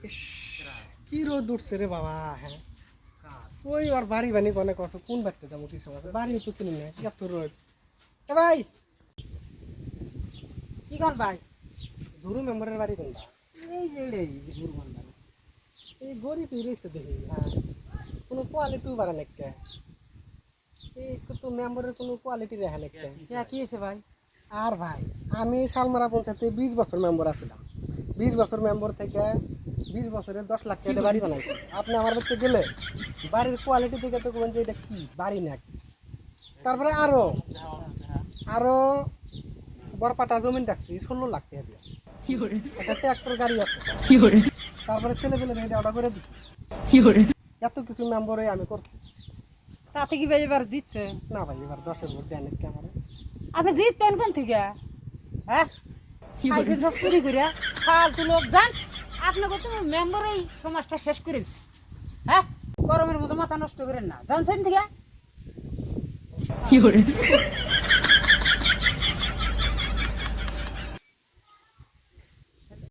ইস, কি রোদ উঠছে রে বাবা। হ্যাঁ ওই আর বাড়ি বানি কোনে কস কোন বাড়িতে যাবো কিছু বাড়ি তো চিনি না এত রোদ। এ ভাই কি কর ভাই? ধরু মেম্বারের বাড়ি কোনটা? এই যে এই গুরুমান ভাই। এই গরিব রয়েছে দেখি। হ্যাঁ কোনো কোয়ালিটিও বাড়ে নাকি? এই তো মেম্বারের কোনো কোয়ালিটি রেখে নাকি? কি হয়েছে ভাই? আর ভাই আমি শালমারা পঞ্চায়েতে 20 বছর মেম্বার আছিলাম। 20 বছর মেম্বার থেকে 20 বছরে 10 লাখ টাকা দিয়ে বাড়ি বানাইছি। আপনি আমার বাড়িতে গেলে বাড়ির কোয়ালিটি দেখে তো বলবেন যে এটা কি বাড়ি নাকি। তারপরে আরো আরো বড়পাটা জমিন রাখছি 16 লাখ টাকা দিয়ে। একটা ট্রাক্টর গাড়ি আছে। তারপরে ছেলে পেলে এটা অর্ডার করে দিচ্ছি। এত কিছু মেম্বারে আমি করছি। তাতে কি ভাই এবার দিচ্ছে? না ভাই এবার 10-এর ভোট দেন নাকি আমার? আপনি জিততেন কোন থেকে? হ্যাঁ খাইছেন সব চুরি করে ফালতু লোক যান। আপনাকে তো মেম্বার এই সমাজটা শেষ করে দিচ্ছে। হ্যাঁ গরমের মতো মাথা নষ্ট করেন না জানছেন থেকে।